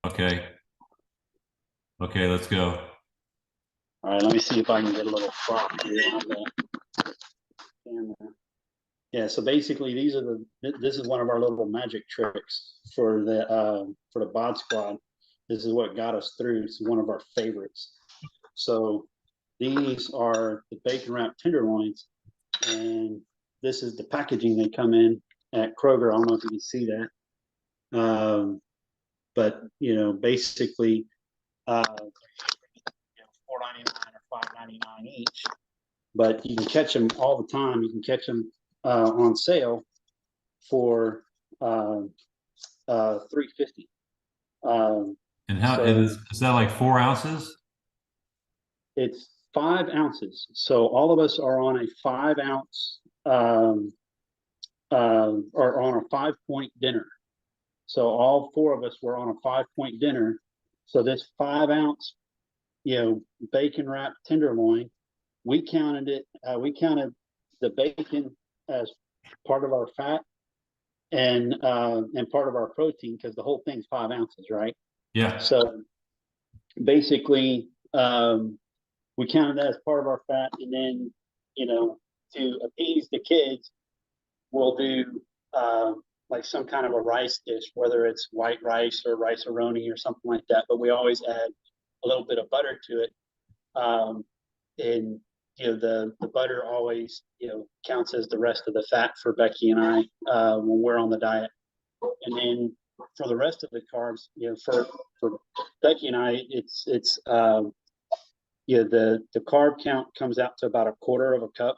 Okay. Okay, let's go. All right, let me see if I can get a little crop here on the camera. Yeah, so basically this is one of our little magic tricks for the bod squad. This is what got us through. It's one of our favorites. So these are the bacon wrapped tenderloins, and this is the packaging they come in at Kroger. I don't know if you can see that. But basically $4.99 or $5.99 each. But you can catch them all the time. You can catch them on sale for $3.50. And how So is that like 4 ounces? it's 5 ounces. So all of us are on a 5 ounce or on a 5 point dinner. So all four of us were on a 5 point dinner. So this 5 ounce, bacon wrapped tenderloin, we counted it. We counted the bacon as part of our fat and part of our protein, because the whole thing's 5 ounces, right? Yeah. So basically, we counted that as part of our fat, and then to appease the kids, we'll do like some kind of a rice dish, whether it's white rice or rice-a-roni or something like that. But we always add a little bit of butter to it, and the butter always counts as the rest of the fat for Becky and I when we're on the diet. And then for the rest of the carbs, for Becky and I, it's the carb count comes out to about a quarter of a cup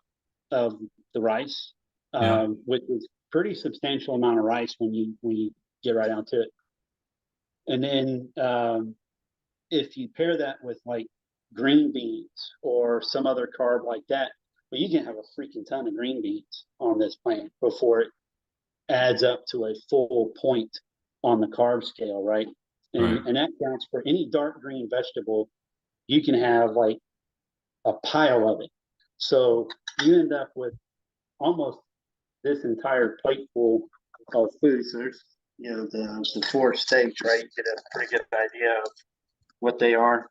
of the rice, Yeah. which is pretty substantial amount of rice when you get right down to it. And then if you pair that with like green beans or some other carb like that, well, you can have a freaking ton of green beans on this plant before it adds up to a full point on the carb scale, right? Right. And that counts for any dark green vegetable. You can have like a pile of it. So you end up with almost this entire plateful of food. So there's the four steaks, right? You get a pretty good idea of what they are.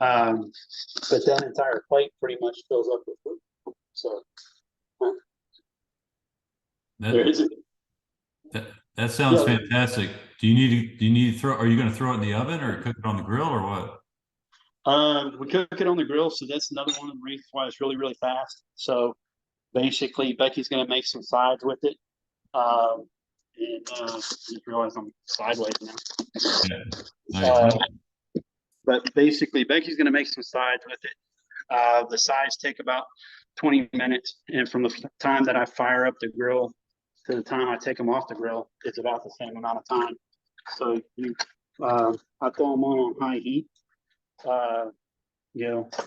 But that entire plate pretty much fills up with food. So there That is that sounds fantastic. Do you need to throw, are you going to throw it in the oven or cook it on the grill or what? we cook it on the grill, so that's another one of the reasons why it's really, really fast. So basically, Becky's going to make some sides with it. And just realize I'm sideways now. Yeah. Nice. But basically, Becky's going to make some sides with it. The sides take about 20 minutes, and from the time that I fire up the grill to the time I take them off the grill, it's about the same amount of time. So I throw them on high heat.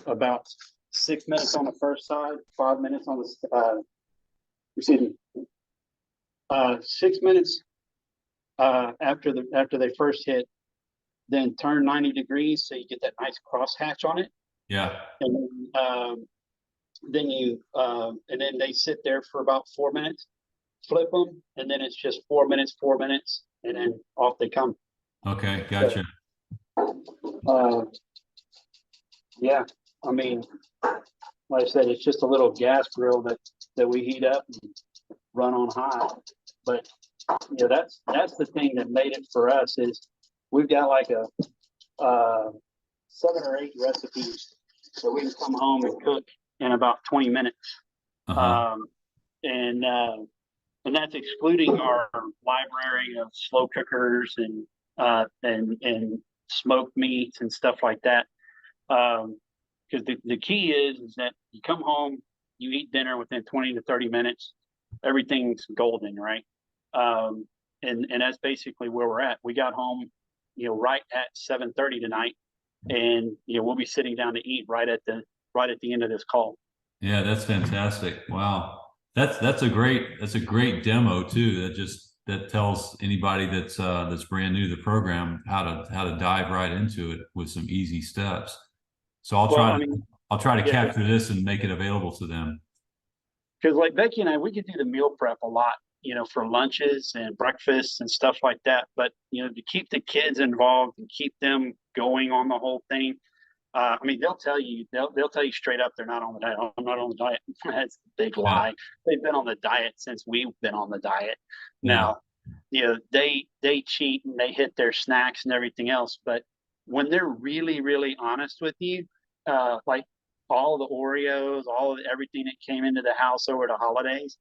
About 6 minutes on the first side, 5 minutes on the 6 minutes after they first hit, then turn 90 degrees so you get that nice crosshatch on it. Yeah. And then they sit there for about 4 minutes. Flip them, and then it's just 4 minutes, and then off they come. Okay, gotcha. Yeah, I mean, like I said, it's just a little gas grill that we heat up and run on high. But that's the thing that made it for us is we've got like a 7 or 8 recipes that we can come home and cook in about 20 minutes. And that's excluding our library of slow cookers and smoked meats and stuff like that. Because the key is that you come home, you eat dinner within 20 to 30 minutes, everything's golden, right? And that's basically where we're at. We got home, right at 7:30 tonight, and we'll be sitting down to eat right at the end of this call. Yeah, that's fantastic. Wow. That's a great demo too. That tells anybody that's brand new to the program how to dive right into it with some easy steps. So I'll try to capture this and make it available to them. Because like Becky and I, we could do the meal prep a lot, for lunches and breakfasts and stuff like that. But, to keep the kids involved and keep them going on the whole thing. I mean, they'll tell you straight up they're not on the diet. I'm not on the diet. That's a big Yeah. lie. They've been on the diet since we've been on the diet. Yeah. Now, they cheat and they hit their snacks and everything else. But when they're really, really honest with you, like all the Oreos, all of everything that came into the house over the holidays,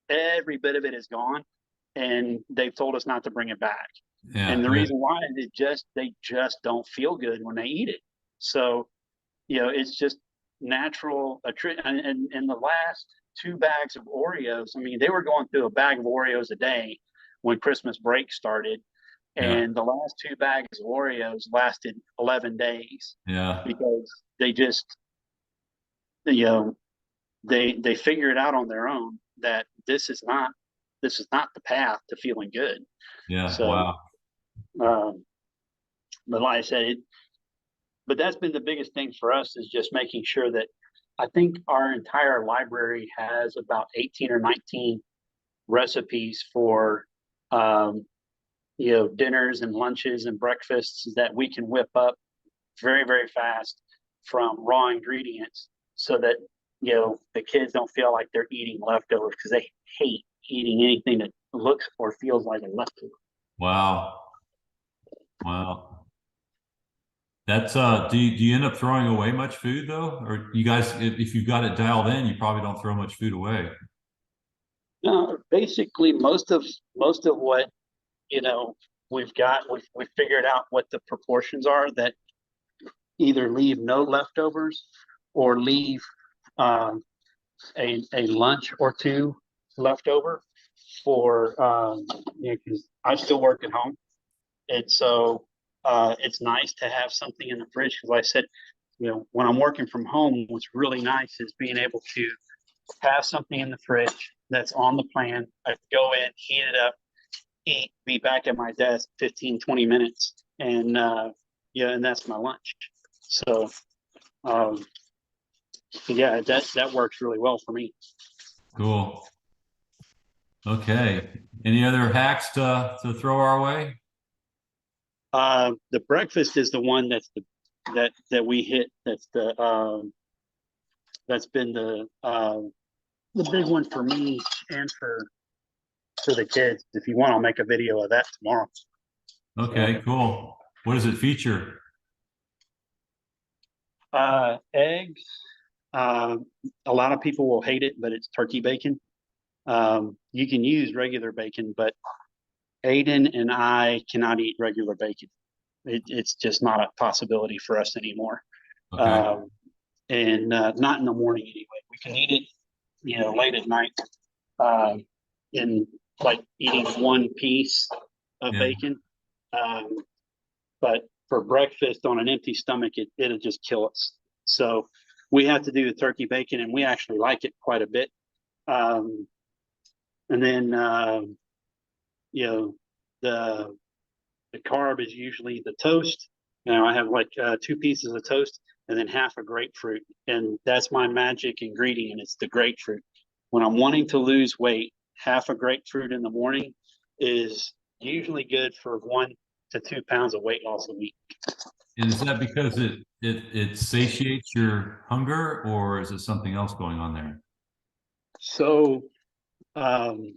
every bit of it is gone, and they've told us not to bring it back. Yeah. And the Good. reason why is they just don't feel good when they eat it. So, it's just natural. And the last 2 bags of Oreos, I mean, they were going through a bag of Oreos a day when Christmas break started. Yeah. And the last 2 bags of Oreos lasted 11 days Yeah. because they just, you know, they figure it out on their own that this is not the path to feeling good. Yeah. So, Wow. um, but like I said, but that's been the biggest thing for us is just making sure that I think our entire library has about 18 or 19 recipes for um, dinners and lunches and breakfasts that we can whip up very, very fast from raw ingredients so that the kids don't feel like they're eating leftovers because they hate eating anything that looks or feels like a leftover. Wow. Wow. That's do you end up throwing away much food though? Or you guys if you've got it dialed in, you probably don't throw much food away. Basically, most of what we've got, we've figured out what the proportions are that either leave no leftovers or leave um, a lunch or two left over for because I still work at home, and so it's nice to have something in the fridge. Because like I said, when I'm working from home, what's really nice is being able to have something in the fridge that's on the plan. I go in, heat it up, eat, be back at my desk 15, 20 minutes, and and that's my lunch. So um, yeah, that works really well for me. Cool. Okay. Any other hacks to throw our way? The breakfast is the one that we hit. That's been the big one for me and for the kids. If you want, I'll make a video of that tomorrow. Okay, cool. What does it feature? Eggs. A lot of people will hate it, but it's turkey bacon. You can use regular bacon, but Aiden and I cannot eat regular bacon. It's just not a possibility for us anymore. Okay. And not in the morning anyway. We can eat it, late at night, in like eating one piece of Yeah. bacon. Um, but for breakfast on an empty stomach, it'll just kill us. So we have to do the turkey bacon, and we actually like it quite a bit. Um, and then the the carb is usually the toast. I have like 2 pieces of toast and then half a grapefruit, and that's my magic ingredient. It's the grapefruit. When I'm wanting to lose weight, half a grapefruit in the morning is usually good for 1 to 2 pounds of weight loss a week. And is that because it satiates your hunger, or is it something else going on there? So um,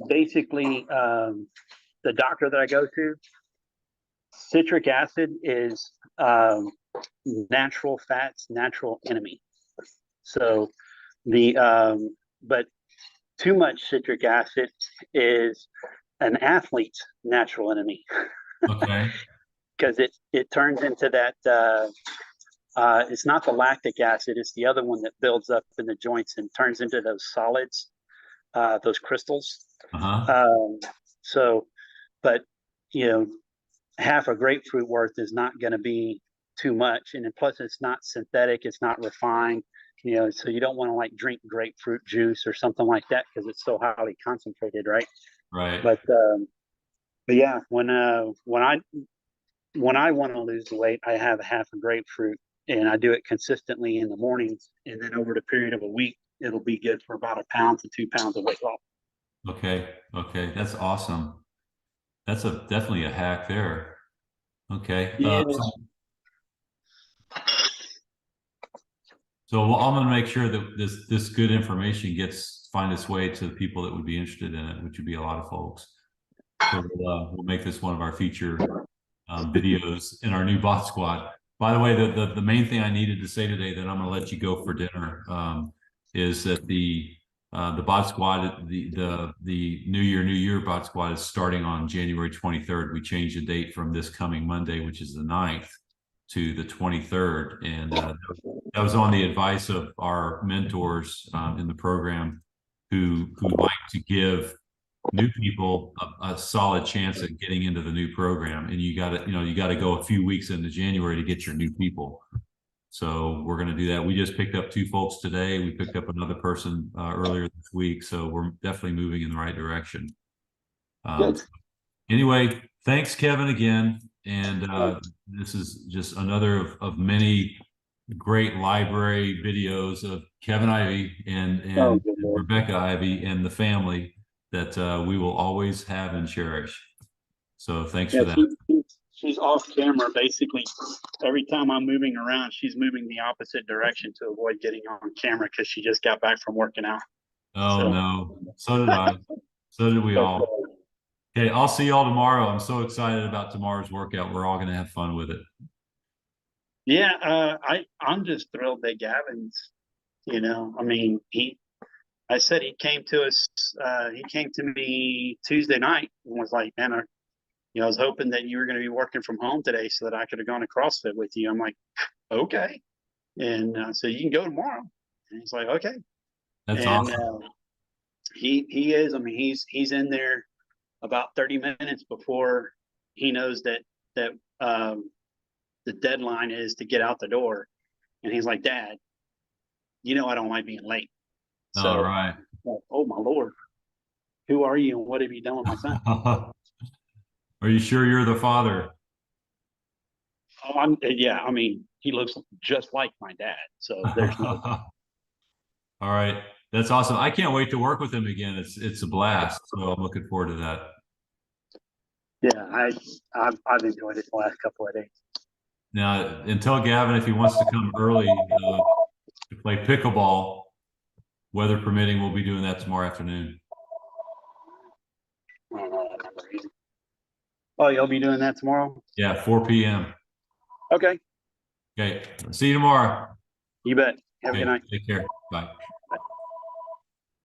basically, the doctor that I go to, citric acid is natural fat's natural enemy. So but too much citric acid is an athlete's natural enemy Okay. because it turns into that. It's not the lactic acid; it's the other one that builds up in the joints and turns into those solids, those crystals. Uh-huh. Um, so, but you know, half a grapefruit worth is not going to be too much, and then plus it's not synthetic, it's not refined. So you don't want to like drink grapefruit juice or something like that because it's so highly concentrated, right? Right. But yeah, when I want to lose the weight, I have half a grapefruit, and I do it consistently in the mornings, and then over the period of a week, it'll be good for about 1 pound to 2 pounds of weight loss. Okay. Okay. That's awesome. That's definitely a hack there. Okay. Yeah. So I'm going to make sure that this good information find its way to the people that would be interested in it, which would be a lot of folks. So we'll make this one of our feature videos in our new bot squad. By the way, the main thing I needed to say today that I'm going to let you go for dinner is that the bot squad, the New Year bot squad is starting on January 23rd. We changed the date from this coming Monday, which is the 9th, to the 23rd, and that was on the advice of our mentors in the program who like to give new people a solid chance at getting into the new program. And you got to go a few weeks into January to get your new people. So we're going to do that. We just picked up 2 folks today. We picked up another person earlier this week. So we're definitely moving in the right direction. Anyway, thanks, Kevin, again. And this is just another of many great library videos of Kevin Ivey and Rebecca Ivey and the family that we will always have and cherish. So thanks for that. She's off camera. Basically, every time I'm moving around, she's moving the opposite direction to avoid getting on camera because she just got back from working out. Oh, no. So did I. So did we all. Okay, I'll see y'all tomorrow. I'm so excited about tomorrow's workout. We're all going to have fun with it. Yeah, I'm just thrilled that Gavin's, I mean, I said he came to us, he came to me Tuesday night and was like, man, I was hoping that you were going to be working from home today so that I could have gone to CrossFit with you. I'm like, okay. And so you can go tomorrow. And he's like, okay. That's awesome. He is, I mean, he's in there about 30 minutes before he knows that the deadline is to get out the door. And he's like, Dad, I don't like being late. So, all right. Oh my Lord, who are you and what have you done with my son? Are you sure you're the father? Oh, yeah. I mean, he looks just like my dad. So there's no. All right. That's awesome. I can't wait to work with him again. It's a blast. So I'm looking forward to that. Yeah, I've enjoyed it the last couple of days. Now, and tell Gavin if he wants to come early to play pickleball, weather permitting, we'll be doing that tomorrow afternoon. Oh, you'll be doing that tomorrow? Yeah, 4 p.m. Okay. Okay. See you tomorrow. You bet. Have a good night. Take care. Bye.